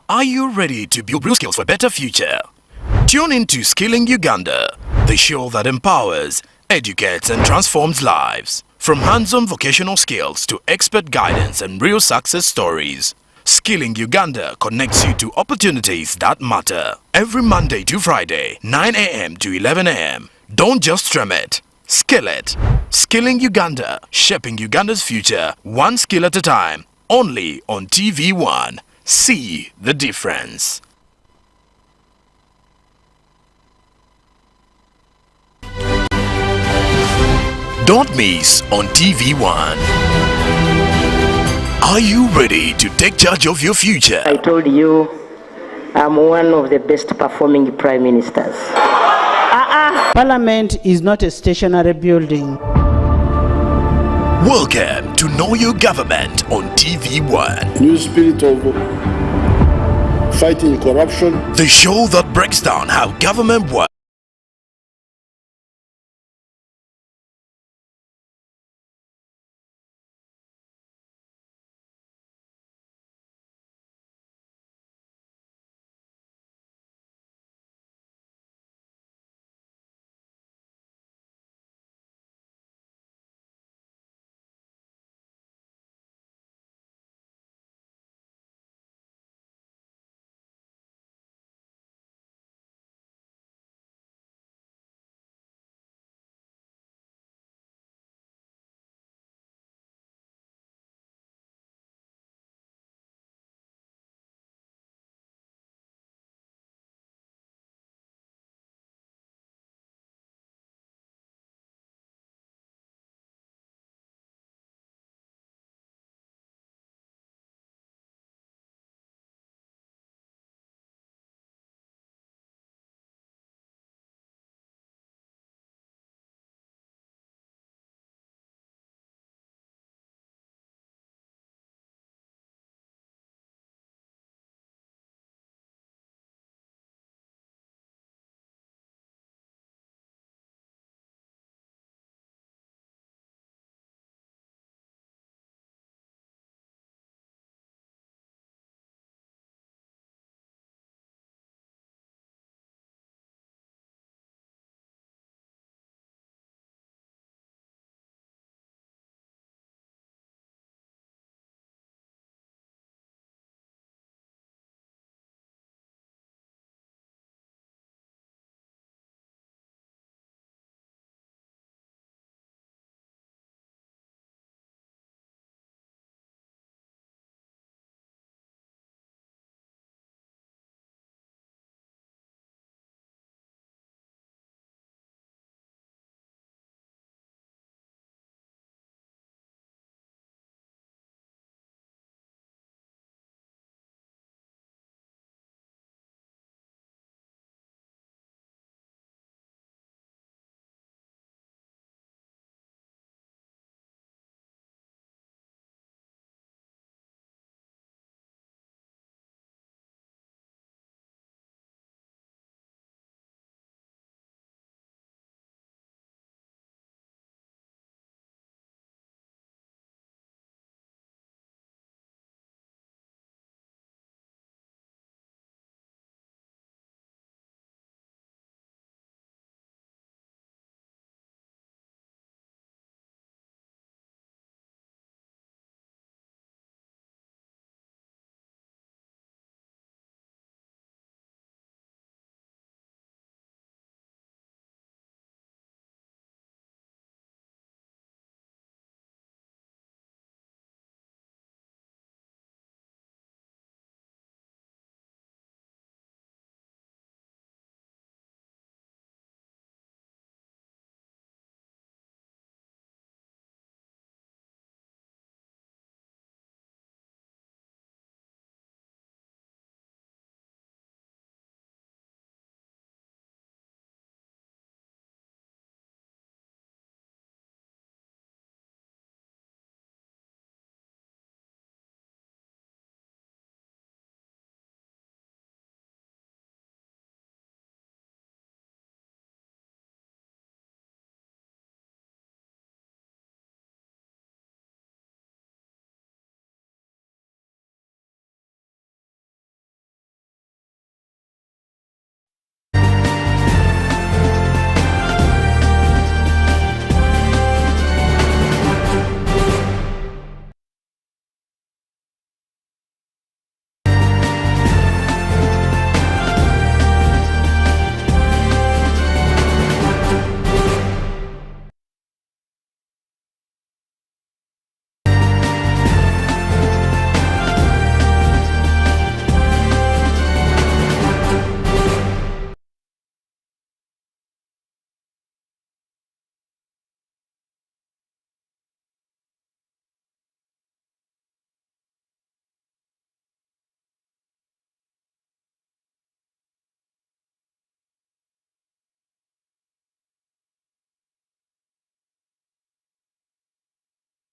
Are you ready to build real skills for a better future? Tune in to Skilling Uganda, the show that empowers, educates and transforms lives. From hands-on vocational skills to expert guidance and real success stories, Skilling Uganda connects you to opportunities that matter. Every Monday to Friday, 9 a.m. to 11 a.m. Don't just stream it, skill it. Skilling Uganda, shaping Uganda's future, one skill at a time. Only on TV1. See the difference. Don't miss on TV1. Are you ready to take charge of your future? I told you I'm one of the best performing prime ministers. Parliament is not a stationary building. Welcome to Know Your Government on TV1. New spirit of fighting corruption. The show that breaks down how government works.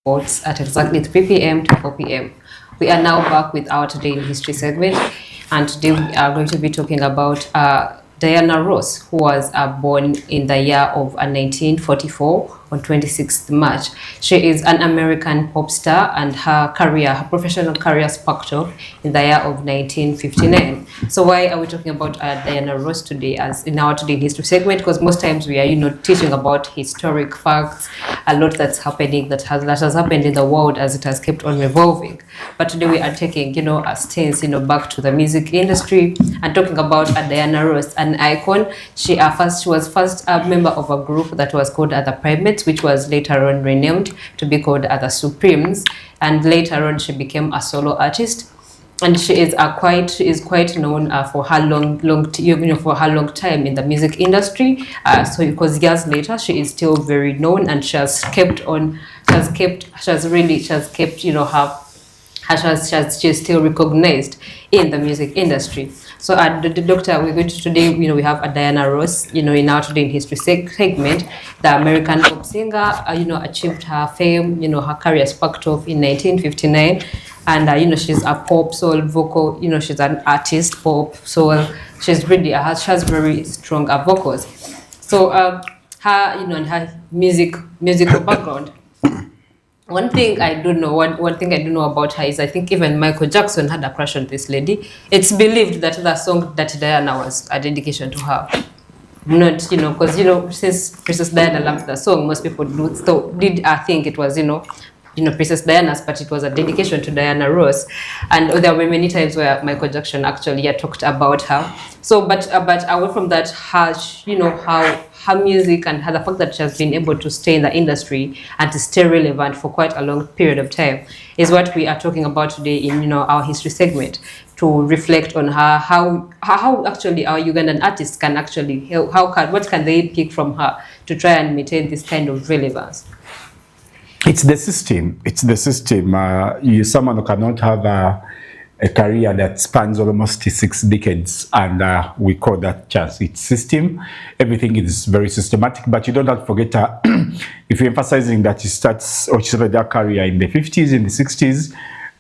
at exactly 3 p.m. to 4 p.m. We are now back with our Today in History segment, and today we are going to be talking about Diana Ross, who was born in the year of 1944 on 26th March. She is an American pop star, and her professional career sparked off in the year of 1959. So why are we talking about Diana Ross today, as in our Today in History segment? Because most times we are, teaching about historic facts, a lot that's happening, that has happened in the world as it has kept on revolving. But today we are taking, a stance, back to the music industry and talking about Diana Ross, an icon. She was first a member of a group that was called the Primates, which was later on renamed to be called the Supremes, and later on she became a solo artist. And she is quite known for her long time in the music industry. So because years later she is still very known, and she's still recognized in the music industry. So the doctor, we're going to today, we have a Diana Ross, in our Today in History segment. The American pop singer, achieved her fame, her career sparked off in 1959. And, she's a pop soul vocal, she's an artist, pop soul. She's really, she has very strong vocals. So her, and her musical background. One thing I do know about her is I think even Michael Jackson had a crush on this lady. It's believed that the song that Diana was a dedication to her. Not, because, since Princess Diana loved the song, most people did think it was, Princess Diana's, but it was a dedication to Diana Ross. And there were many times where Michael Jackson actually talked about her. So, but away from that, her music and the fact that she has been able to stay in the industry and to stay relevant for quite a long period of time is what we are talking about today in our history segment, to reflect on her, how actually our Ugandan artists can actually what can they pick from her to try and maintain this kind of relevance. It's the system. Someone who cannot have a career that spans almost 6 decades, and we call that chance. It's system. Everything is very systematic, but you don't have to forget if you're emphasizing that she started their career in the 50s, in the 60s,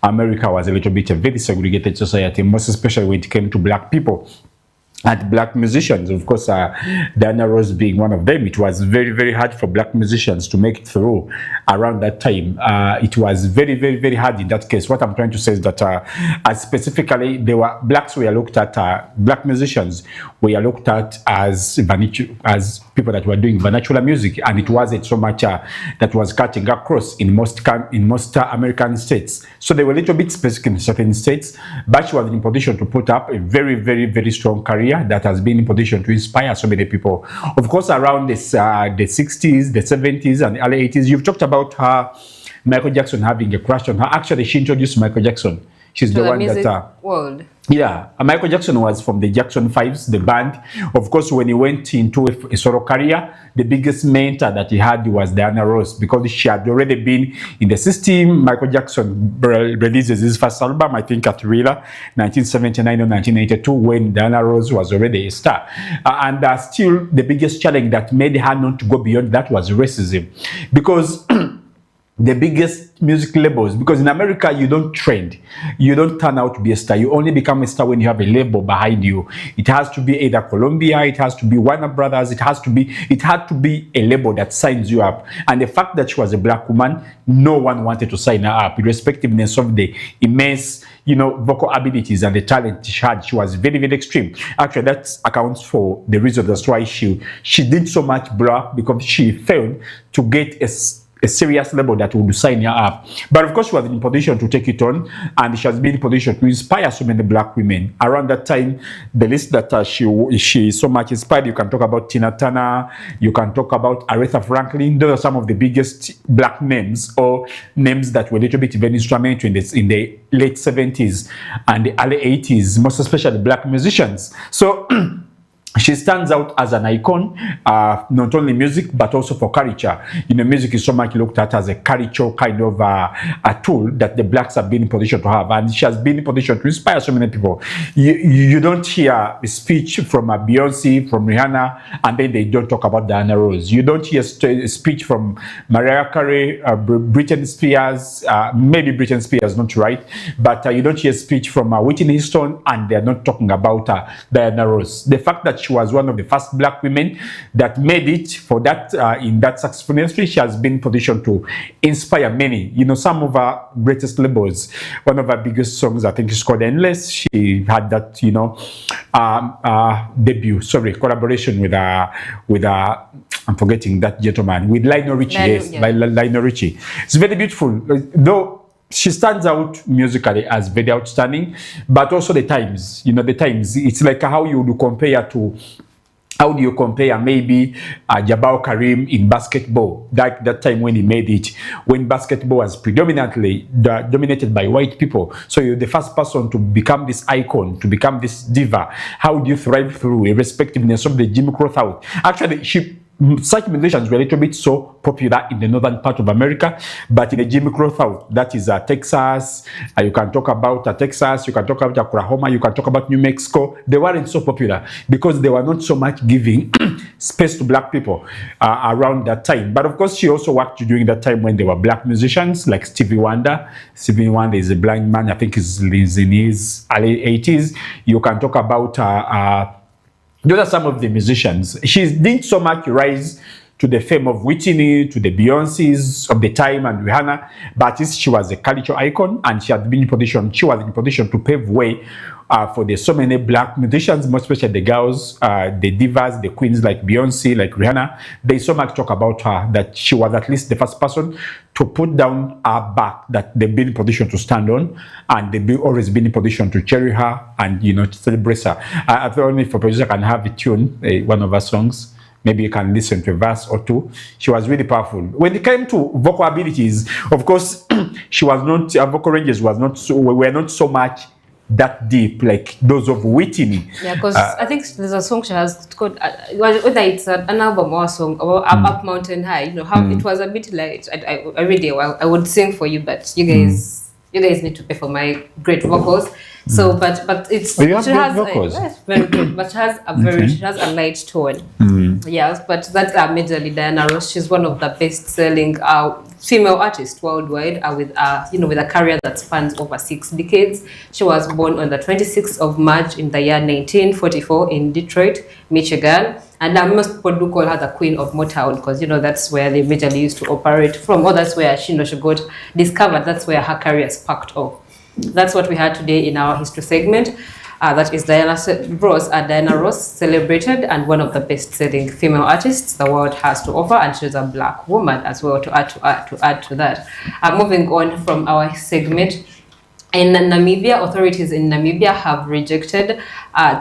America was a little bit a very segregated society, most especially when it came to black people and black musicians. Of course, Diana Ross being one of them, it was very, very hard for black musicians to make it through around that time. It was very, very, very hard in that case. What I'm trying to say is that specifically, blacks were looked at, black musicians were looked at as people that were doing vernacular music, and it wasn't so much that was cutting across in most American states. So they were a little bit specific in certain states, but she was in position to put up a very, very, very strong career that has been in position to inspire so many people. Of course, around the 60s, the 70s, and the early 80s, you've talked about her, Michael Jackson having a crush on her. Actually, she introduced Michael Jackson. She's the one that world. Yeah, Michael Jackson was from the Jackson 5s, the band. Of course, when he went into a solo career, the biggest mentor that he had was Diana Ross, because she had already been in the system. Michael Jackson releases his first album, I think, at Thriller, 1979 or 1982, when Diana Ross was already a star. And still, the biggest challenge that made her not to go beyond that was racism, because the biggest music labels, because in America you don't trend, you don't turn out to be a star, you only become a star when you have a label behind you. It has to be either Columbia, it has to be Warner Brothers, it had to be a label that signs you up. And the fact that she was a black woman, no one wanted to sign her up, irrespectiveness of the immense vocal abilities and the talent she had. She was very, very extreme. Actually, that accounts for the reason that's why she did so much blah, because she failed to get a serious label that would sign her up. But of course, she was in position to take it on, and she has been in position to inspire so many black women. Around that time, the list that she so much inspired, you can talk about Tina Turner, you can talk about Aretha Franklin. Those are some of the biggest black names, or names that were a little bit even instrumental in the late 70s and the early 80s, most especially black musicians. So she stands out as an icon, not only music, but also for culture. Music is so much looked at as a cultural kind of a tool that the blacks have been in position to have. And she has been in position to inspire so many people. You don't hear a speech from a Beyonce, from Rihanna, and then they don't talk about Diana Ross. You don't hear a speech from Mariah Carey, Britney Spears, maybe Britney Spears, not right, but you don't hear a speech from Whitney Houston, and they're not talking about Diana Ross. The fact that she was one of the first black women that made it for that in that successful industry, she has been positioned to inspire many. Some of her greatest labels, one of her biggest songs, I think, is called Endless. She had that, collaboration with I'm forgetting that gentleman, with Lionel Richie. By Lionel Richie. It's very beautiful, though. She stands out musically as very outstanding, but also the times, it's like how you would compare to, how do you compare maybe Jabbar Karim in basketball, that time when he made it, when basketball was predominantly dominated by white people. So you're the first person to become this icon, to become this diva. How do you thrive through irrespectiveness of the Jim Crow South? Actually, such musicians were a little bit so popular in the northern part of America, but in the Jim Crow South, that is Texas, you can talk about Texas, you can talk about Oklahoma, you can talk about New Mexico. They weren't so popular because they were not so much giving space to black people around that time. But of course, she also worked during that time when there were black musicians like Stevie Wonder. Stevie Wonder is a blind man, I think he's in his early 80s. You can talk about those are some of the musicians. She didn't so much rise to the fame of Whitney, to the Beyoncés of the time and Rihanna, but at least she was a cultural icon, and she had been in position. She was in position to pave way for the so many black musicians, most especially the girls, the divas, the queens like Beyonce, like Rihanna. They so much talk about her that she was at least the first person to put down her back that they've been in position to stand on, and they've always been in position to cherry her and to celebrate her. I thought if a producer can have a tune, one of her songs, maybe you can listen to a verse or two. She was really powerful. When it came to vocal abilities, of course, she was not, her vocal ranges were not so much that deep like those of Whitney. Yeah, because I think there's a song she has called, whether it's an album or a song, or Up Mountain High, how it was a bit light. I really, I would sing for you, but you guys need to pay for my great vocals. So, but it's, you have she great has vocals. Yes, very good, but she has a very, she has a light tone. Yes, but that's majorly Diana Ross. She's one of the best-selling female artists worldwide, with with a career that spans over 6 decades. She was born on the 26th of March in the year 1944 in Detroit, Michigan. And most people do call her the Queen of Motown because that's where they majorly used to operate from. Or that's where she got discovered. That's where her career sparked off. That's what we had today in our history segment. That is Diana Ross, celebrated and one of the best-selling female artists the world has to offer, and she's a black woman as well. To add to that, moving on from our segment. In Namibia, authorities in Namibia have rejected a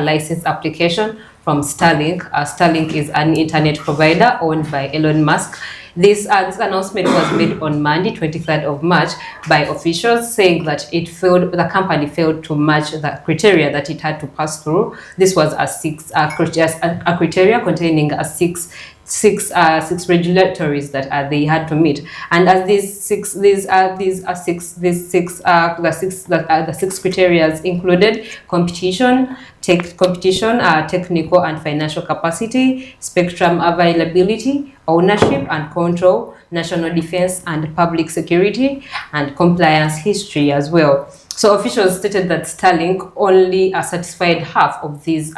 license application from Starlink. Starlink is an internet provider owned by Elon Musk. This announcement was made on Monday, 23rd of March, by officials saying that the company failed to match the criteria that it had to pass through. This was a criteria containing six regulatories that they had to meet, and as the six criteria included competition, technical and financial capacity, spectrum availability, ownership and control, national defense and public security, and compliance history as well. So officials stated that Starlink only satisfied half of these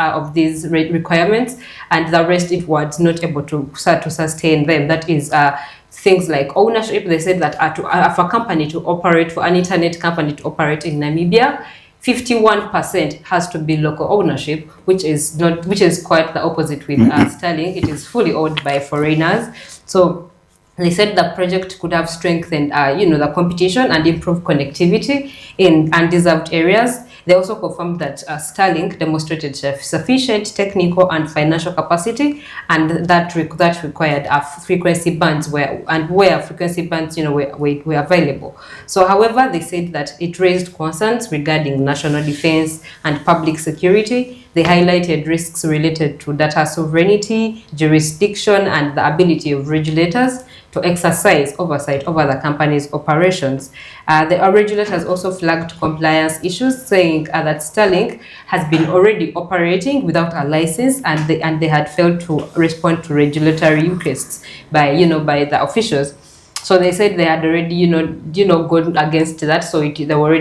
requirements, and the rest it was not able to sustain them. That is things like ownership. They said that for an internet company to operate in Namibia, 51% has to be local ownership, which is quite the opposite with Starlink. It is fully owned by foreigners. So they said the project could have strengthened, the competition and improved connectivity in undeserved areas. They also confirmed that Starlink demonstrated sufficient technical and financial capacity, and that required frequency bands where frequency bands were available. So, however, they said that it raised concerns regarding national defense and public security. They highlighted risks related to data sovereignty, jurisdiction, and the ability of regulators to exercise oversight over the company's operations. The regulators also flagged compliance issues, saying that Starlink has been already operating without a license, and they had failed to respond to regulatory requests by the officials. So they said they had already, gone against that. So they were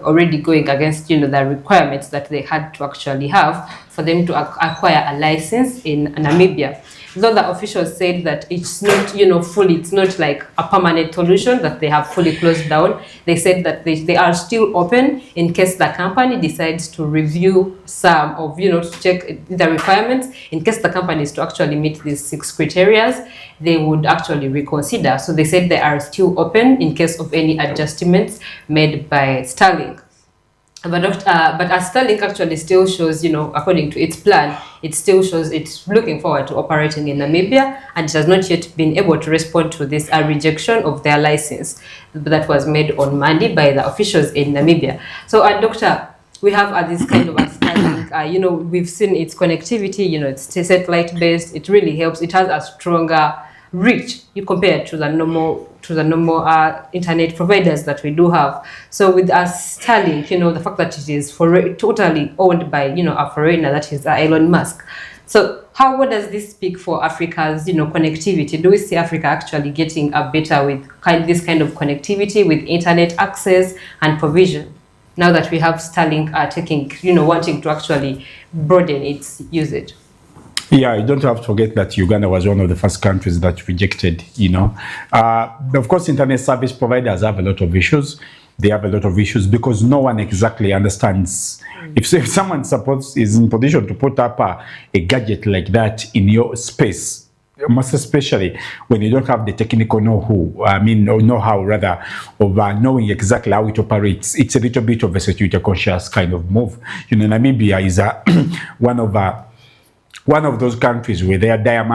already going against, the requirements that they had to actually have for them to acquire a license in Namibia. Though the officials said that it's not, fully, it's not like a permanent solution that they have fully closed down. They said that they are still open in case the company decides to review some of, to check the requirements. In case the company is to actually meet these 6 criteria, they would actually reconsider. So they said they are still open in case of any adjustments made by Starlink. But as Starlink actually still shows, according to its plan, it still shows it's looking forward to operating in Namibia, and it has not yet been able to respond to this rejection of their license that was made on Monday by the officials in Namibia. So, Doctor, we have this kind of Starlink. We've seen its connectivity. It's satellite based. It really helps. It has a stronger reach you compare to the normal internet providers that we do have. So with Starlink, the fact that it is totally owned by a foreigner, that is Elon Musk. So what does this speak for Africa's connectivity? Do we see Africa actually getting a better with this kind of connectivity with internet access and provision, now that we have Starlink wanting to actually broaden its usage? Yeah, you don't have to forget that Uganda was one of the first countries that rejected, Of course, internet service providers have a lot of issues. They have a lot of issues because no one exactly understands. If someone is in position to put up a gadget like that in your space, most especially when you don't have the technical know-how rather, of knowing exactly how it operates, it's a little bit of a security conscious kind of move. Namibia is one of those countries where their diamond